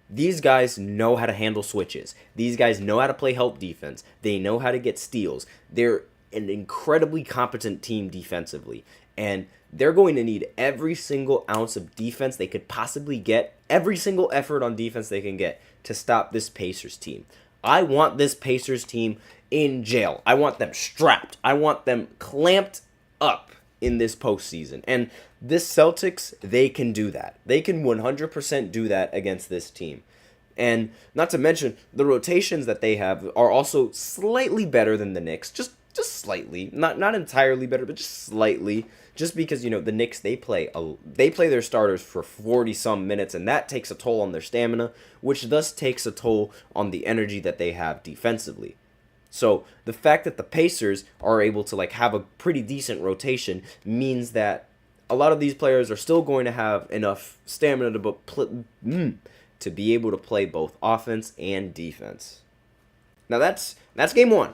these guys know how to handle switches. These guys know how to play help defense. They know how to get steals. They're an incredibly competent team defensively. And they're going to need every single ounce of defense they could possibly get, every single effort on defense they can get to stop this Pacers team. I want this Pacers team in jail. I want them strapped. I want them clamped up in this postseason. And this Celtics, they can do that. They can 100% do that against this team. And not to mention, the rotations that they have are also slightly better than the Knicks. Just slightly. Not entirely better, but just slightly. Just because, the Knicks, they play their starters for 40-some minutes, and that takes a toll on their stamina, which thus takes a toll on the energy that they have defensively. So the fact that the Pacers are able to have a pretty decent rotation means that a lot of these players are still going to have enough stamina to be able to play both offense and defense. Now that's game one.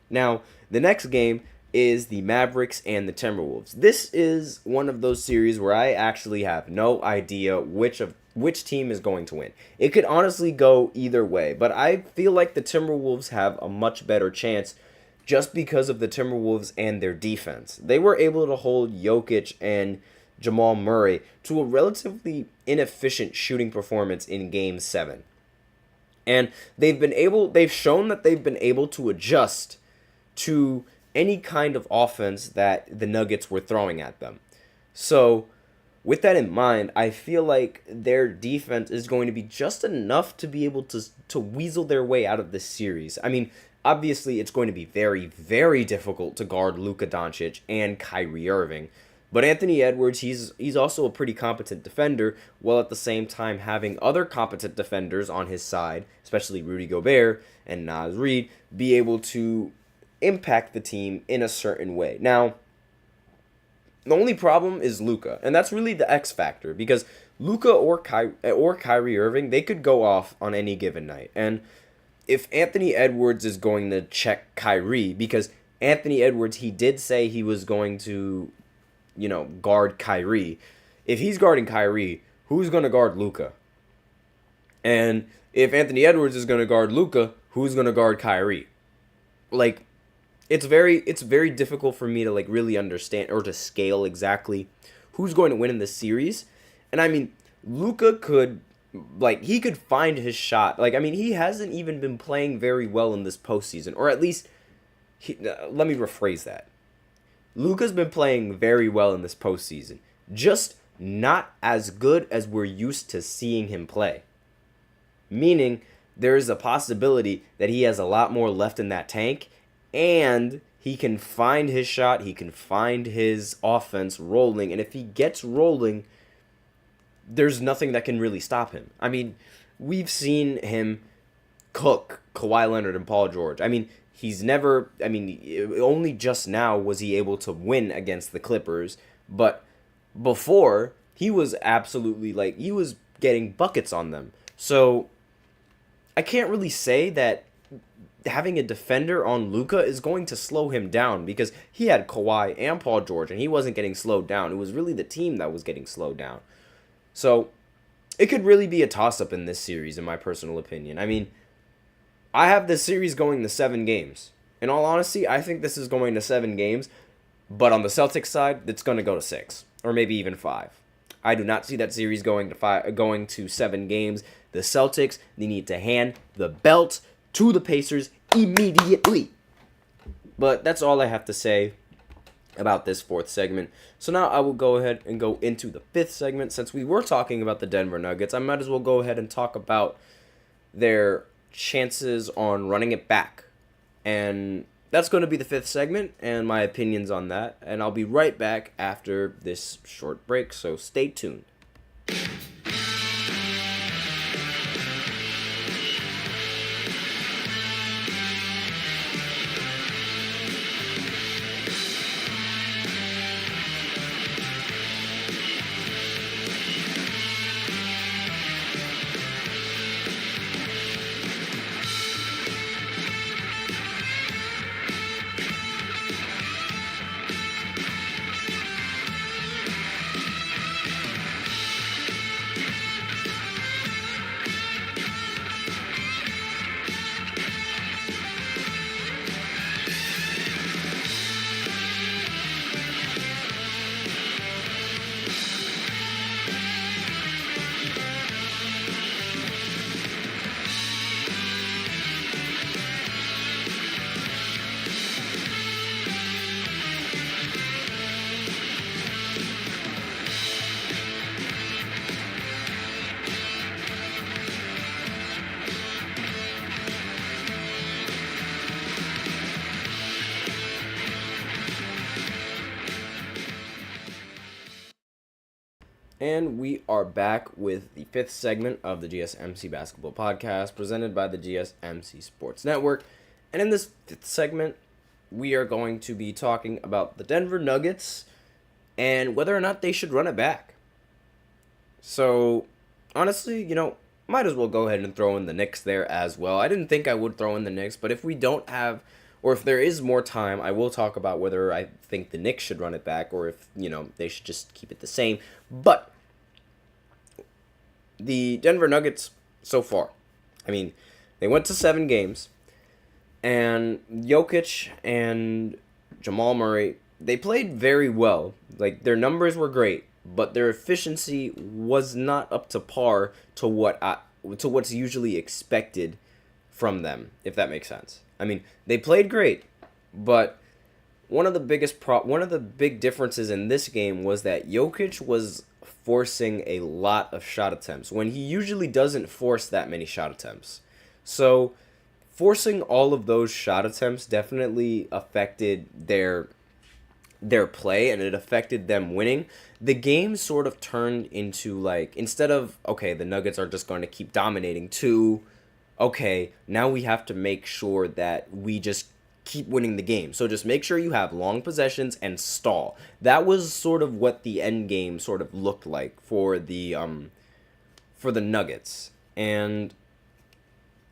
Now the next game is the Mavericks and the Timberwolves. This is one of those series where I actually have no idea which team is going to win. It could honestly go either way, but I feel like the Timberwolves have a much better chance just because of the Timberwolves and their defense. They were able to hold Jokic and Jamal Murray to a relatively inefficient shooting performance in Game 7. And they've shown that they've been able to adjust to any kind of offense that the Nuggets were throwing at them. So, with that in mind, I feel like their defense is going to be just enough to be able to weasel their way out of this series. I mean, obviously, it's going to be very, very difficult to guard Luka Doncic and Kyrie Irving. But Anthony Edwards, he's also a pretty competent defender, while at the same time having other competent defenders on his side, especially Rudy Gobert and Naz Reid, be able to impact the team in a certain way. Now, the only problem is Luka, and that's really the X factor, because Luka or Kyrie Irving, they could go off on any given night. And if Anthony Edwards is going to check Kyrie, because Anthony Edwards, he did say he was going to, guard Kyrie. If he's guarding Kyrie, who's going to guard Luka? And if Anthony Edwards is going to guard Luka, who's going to guard Kyrie? It's very difficult for me to really understand or to scale exactly who's going to win in this series. And I mean, Luka could he could find his shot. He hasn't even been playing very well in this postseason, or at least let me rephrase that. Luka's been playing very well in this postseason, just not as good as we're used to seeing him play. Meaning, there is a possibility that he has a lot more left in that tank, and he can find his shot, he can find his offense rolling, and if he gets rolling, there's nothing that can really stop him. I mean, we've seen him cook Kawhi Leonard and Paul George. Only just now was he able to win against the Clippers, but before, he was absolutely, he was getting buckets on them. So, I can't really say that having a defender on Luka is going to slow him down, because he had Kawhi and Paul George, and he wasn't getting slowed down. It was really the team that was getting slowed down. So, it could really be a toss-up in this series, in my personal opinion. I mean, I have this series going to 7 games. In all honesty, I think this is going to 7 games, but on the Celtics side, it's going to go to 6, or maybe even 5. I do not see that series going to 7 games. The Celtics, they need to hand the belt to the Pacers immediately. But that's all I have to say about this 4th segment. So now I will go ahead and go into the 5th segment. Since we were talking about the Denver Nuggets, I might as well go ahead and talk about their chances on running it back. And that's going to be the 5th segment and my opinions on that. And I'll be right back after this short break, so stay tuned. And we are back with the fifth segment of the GSMC Basketball Podcast presented by the GSMC Sports Network. And in this fifth segment, we are going to be talking about the Denver Nuggets and whether or not they should run it back. So, honestly, might as well go ahead and throw in the Knicks there as well. I didn't think I would throw in the Knicks, but if we don't have, or if there is more time, I will talk about whether I think the Knicks should run it back or if, they should just keep it the same. But the Denver Nuggets so far, they went to 7 games, and Jokic and Jamal Murray, they played very well. Like, their numbers were great, but their efficiency was not up to par to what's usually expected from them, if that makes sense. They played great, but one of the big differences in this game was that Jokic was forcing a lot of shot attempts when he usually doesn't force that many shot attempts. So forcing all of those shot attempts definitely affected their play, and it affected them winning. The game sort of turned into, like, instead of, okay, the Nuggets are just going to keep dominating, to, okay, now we have to make sure that we just keep winning the game. So just make sure you have long possessions and stall. That was sort of what the end game sort of looked like for the Nuggets. And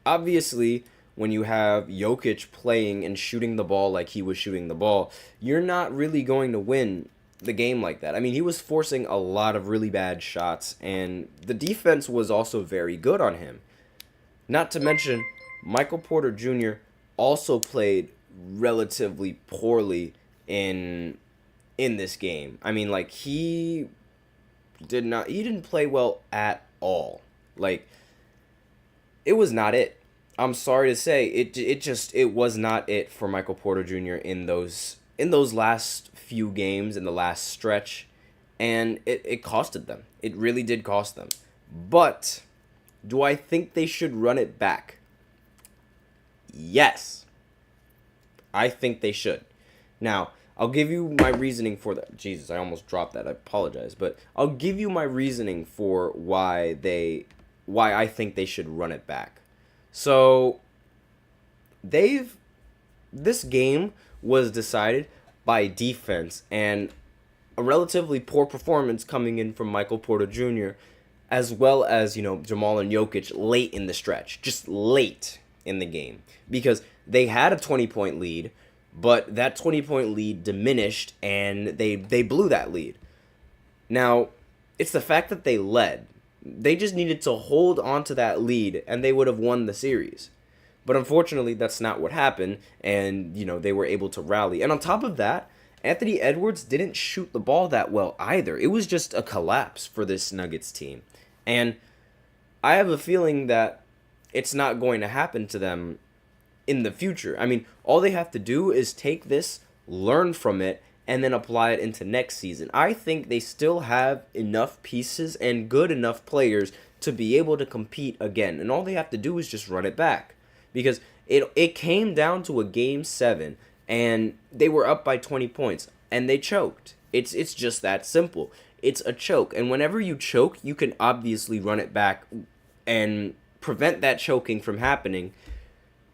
obviously, when you have Jokic playing and shooting the ball like he was shooting the ball, you're not really going to win the game like that. He was forcing a lot of really bad shots, and the defense was also very good on him. Not to mention, Michael Porter Jr. also played relatively poorly in this game. He didn't play well at all. Like, it was not it. I'm sorry to say, it was not it for Michael Porter Jr. in those last few games, in the last stretch, and it costed them. It really did cost them. But do I think they should run it back? Yes. I think they should. Now, I'll give you my reasoning for that. Jesus, I almost dropped that. I apologize. But I'll give you my reasoning for why I think they should run it back. So, this game was decided by defense and a relatively poor performance coming in from Michael Porter Jr., as well as, Jamal and Jokic late in the stretch, just late in the game, because they had a 20-point lead, but that 20-point lead diminished, and they blew that lead. Now, it's the fact that they led. They just needed to hold on to that lead, and they would have won the series. But unfortunately, that's not what happened, and, they were able to rally. And on top of that, Anthony Edwards didn't shoot the ball that well either. It was just a collapse for this Nuggets team. And I have a feeling that it's not going to happen to them in the future. All they have to do is take this, learn from it, and then apply it into next season. I think they still have enough pieces and good enough players to be able to compete again. And all they have to do is just run it back. Because it came down to a Game 7, and they were up by 20 points, and they choked. It's just that simple. It's a choke. And whenever you choke, you can obviously run it back and prevent that choking from happening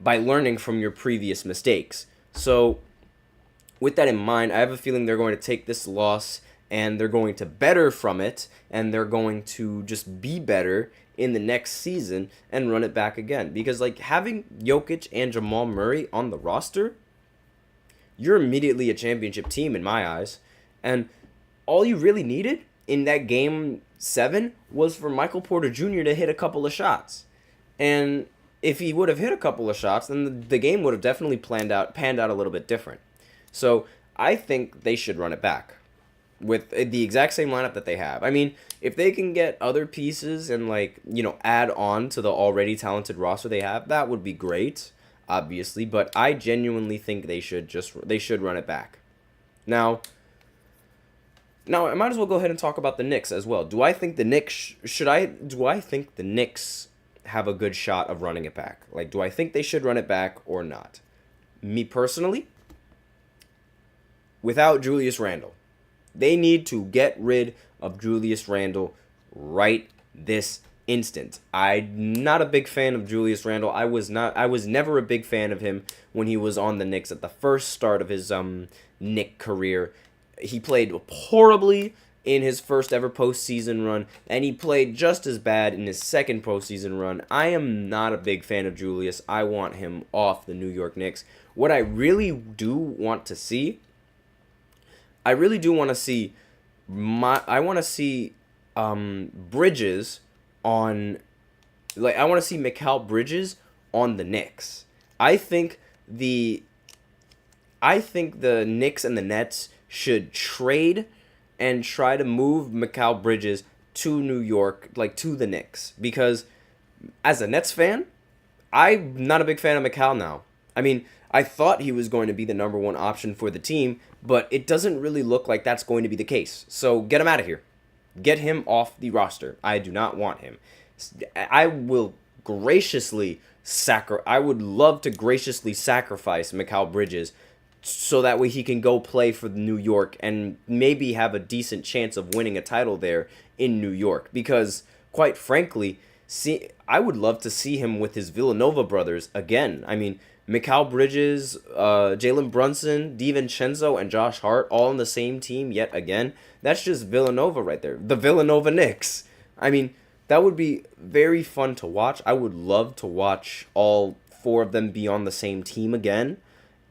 by learning from your previous mistakes. So, with that in mind, I have a feeling they're going to take this loss and they're going to better from it, and they're going to just be better in the next season and run it back again. Because, having Jokic and Jamal Murray on the roster, you're immediately a championship team in my eyes. And all you really needed in that Game 7 was for Michael Porter Jr. to hit a couple of shots. And if he would have hit a couple of shots, then the game would have definitely panned out a little bit different. So I think they should run it back with the exact same lineup that they have. If they can get other pieces and, add on to the already talented roster they have, that would be great, obviously. But I genuinely think they should run it back. Now, I might as well go ahead and talk about the Knicks as well. Do I think the Knicks have a good shot of running it back? Do I think they should run it back or not? Me personally, without Julius Randle, they need to get rid of Julius Randle right this instant. I'm not a big fan of Julius Randle. I was never a big fan of him when he was on the Knicks at the first start of his Knick career. He played horribly in his first ever postseason run, and he played just as bad in his second postseason run. I am not a big fan of Julius. I want him off the New York Knicks. What I really do want to see, Bridges on, I want to see Mikal Bridges on the Knicks. I think the Knicks and the Nets should trade and try to move Mikal Bridges to New York, to the Knicks. Because as a Nets fan, I'm not a big fan of Mikal now. I mean, I thought he was going to be the number one option for the team, but it doesn't really look like that's going to be the case. So get him out of here. Get him off the roster. I do not want him. I would love to graciously sacrifice Mikal Bridges so that way he can go play for New York and maybe have a decent chance of winning a title there in New York. Because, quite frankly, I would love to see him with his Villanova brothers again. I mean, Mikal Bridges, Jalen Brunson, DiVincenzo, and Josh Hart all on the same team yet again. That's just Villanova right there. The Villanova Knicks. I mean, that would be very fun to watch. I would love to watch all four of them be on the same team again.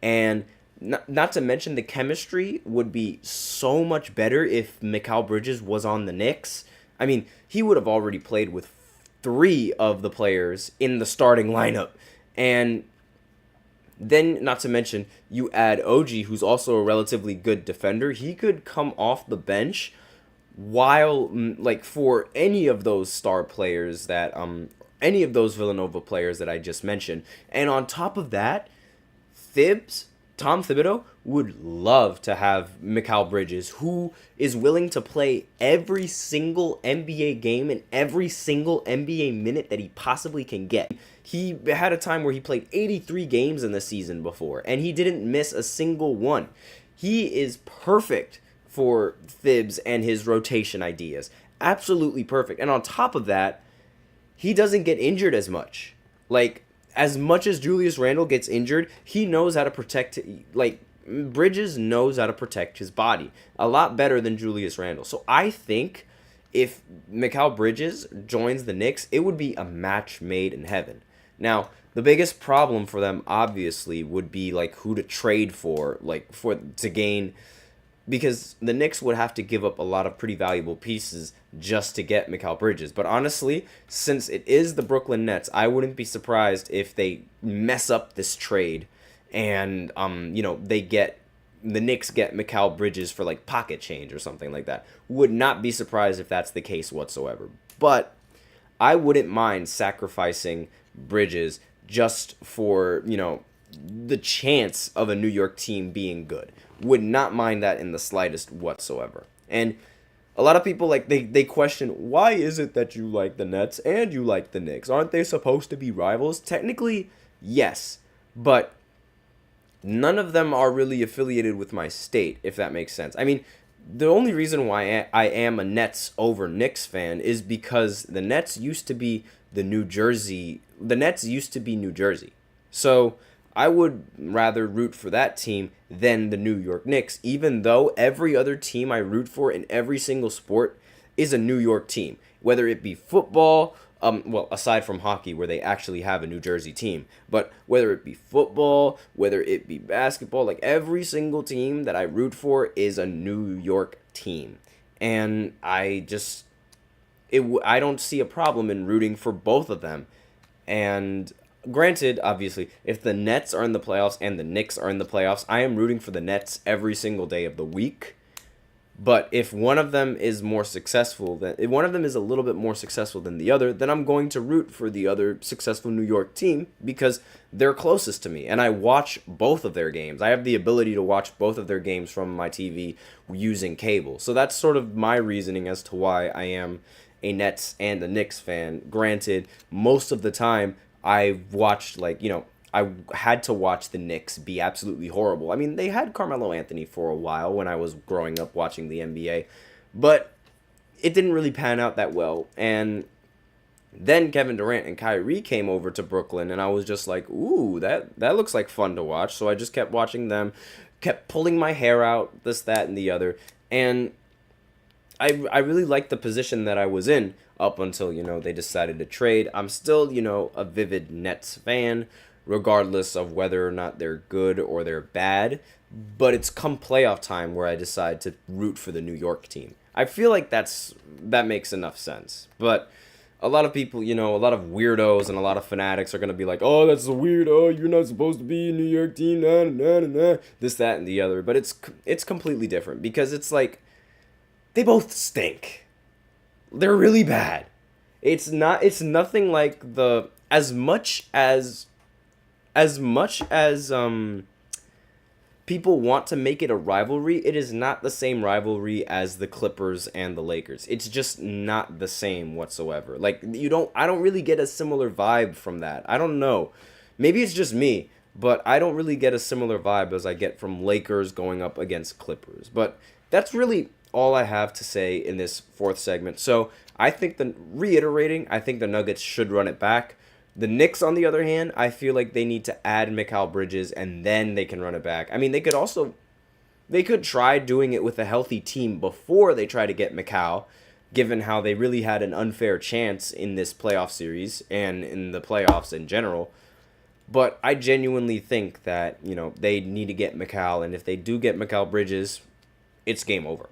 And not to mention the chemistry would be so much better if Mikal Bridges was on the Knicks. I mean, he would have already played with 3 of the players in the starting lineup. And then, not to mention, you add OG, who's also a relatively good defender. He could come off the bench while, for any of those star players that, any of those Villanova players that I just mentioned. And on top of that, Tom Thibodeau would love to have Mikal Bridges, who is willing to play every single NBA game and every single NBA minute that he possibly can get. He had a time where he played 83 games in the season before, and he didn't miss a single one. He is perfect for Thibs and his rotation ideas. Absolutely perfect. And on top of that, he doesn't get injured as much. As much as Julius Randle gets injured, he knows how to protect, Bridges knows how to protect his body a lot better than Julius Randle. So I think if Mikal Bridges joins the Knicks, it would be a match made in heaven. Now, the biggest problem for them, obviously, would be, who to trade for, to gain, because the Knicks would have to give up a lot of pretty valuable pieces just to get Mikal Bridges. But honestly, since it is the Brooklyn Nets, I wouldn't be surprised if they mess up this trade and, the Knicks get Mikal Bridges for, pocket change or something like that. Would not be surprised if that's the case whatsoever. But I wouldn't mind sacrificing Bridges just for, the chance of a New York team being good. Would not mind that in the slightest whatsoever. And a lot of people, they question, why is it that you like the Nets and you like the Knicks? Aren't they supposed to be rivals? Technically, yes. But none of them are really affiliated with my state, if that makes sense. I mean, the only reason why I am a Nets over Knicks fan is because the Nets used to be New Jersey. So I would rather root for that team than the New York Knicks, even though every other team I root for in every single sport is a New York team, whether it be football, aside from hockey where they actually have a New Jersey team, but whether it be football, whether it be basketball, every single team that I root for is a New York team. And I don't see a problem in rooting for both of them. And granted, obviously, if the Nets are in the playoffs and the Knicks are in the playoffs, I am rooting for the Nets every single day of the week. But if one of them is more successful, if one of them is a little bit more successful than the other, then I'm going to root for the other successful New York team because they're closest to me. And I watch both of their games. I have the ability to watch both of their games from my TV using cable. So that's sort of my reasoning as to why I am a Nets and a Knicks fan. Granted, most of the time, I've watched, I had to watch the Knicks be absolutely horrible. I mean, they had Carmelo Anthony for a while when I was growing up watching the NBA. But it didn't really pan out that well. And then Kevin Durant and Kyrie came over to Brooklyn, and I was just like, ooh, that looks like fun to watch. So I just kept watching them, kept pulling my hair out, this, that, and the other. And I really liked the position that I was in up until, they decided to trade. I'm still, a vivid Nets fan, regardless of whether or not they're good or they're bad. But it's come playoff time where I decide to root for the New York team. I feel like that makes enough sense. But a lot of people, a lot of weirdos and a lot of fanatics are going to be like, oh, that's weird. Oh, you're not supposed to be a New York team. Nah, nah, nah, nah. This, that, and the other. But it's completely different because it's like they both stink. They're really bad. It's nothing like as much as people want to make it a rivalry, it is not the same rivalry as the Clippers and the Lakers. It's just not the same whatsoever. Like, I don't really get a similar vibe from that. I don't know. Maybe it's just me, but I don't really get a similar vibe as I get from Lakers going up against Clippers. But that's really all I have to say in this fourth segment. So I think I think the Nuggets should run it back. The Knicks, on the other hand, I feel like they need to add Mikal Bridges, and then they can run it back. I mean, they could try doing it with a healthy team before they try to get Mikal, given how they really had an unfair chance in this playoff series and in the playoffs in general. But I genuinely think that, they need to get Mikal, and if they do get Mikal Bridges, it's game over.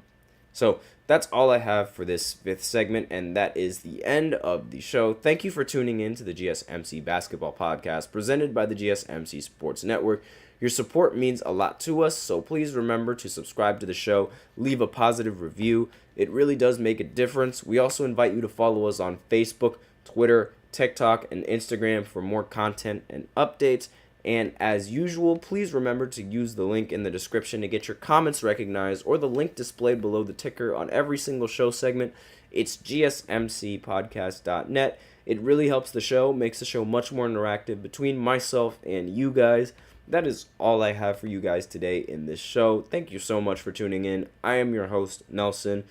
So that's all I have for this fifth segment, and that is the end of the show. Thank you for tuning in to the GSMC Basketball Podcast, presented by the GSMC Sports Network. Your support means a lot to us, so please remember to subscribe to the show, leave a positive review. It really does make a difference. We also invite you to follow us on Facebook, Twitter, TikTok, and Instagram for more content and updates. And as usual, please remember to use the link in the description to get your comments recognized, or the link displayed below the ticker on every single show segment. It's gsmcpodcast.net. It really helps the show, makes the show much more interactive between myself and you guys. That is all I have for you guys today in this show. Thank you so much for tuning in. I am your host, Nelson.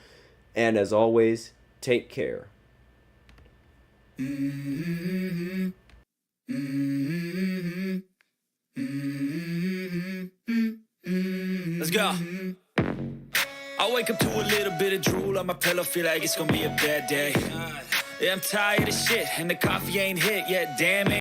And as always, take care. Let's go. I wake up to a little bit of drool on my pillow, feel like it's gonna be a bad day. Yeah, I'm tired of shit, and the coffee ain't hit yet, damn it.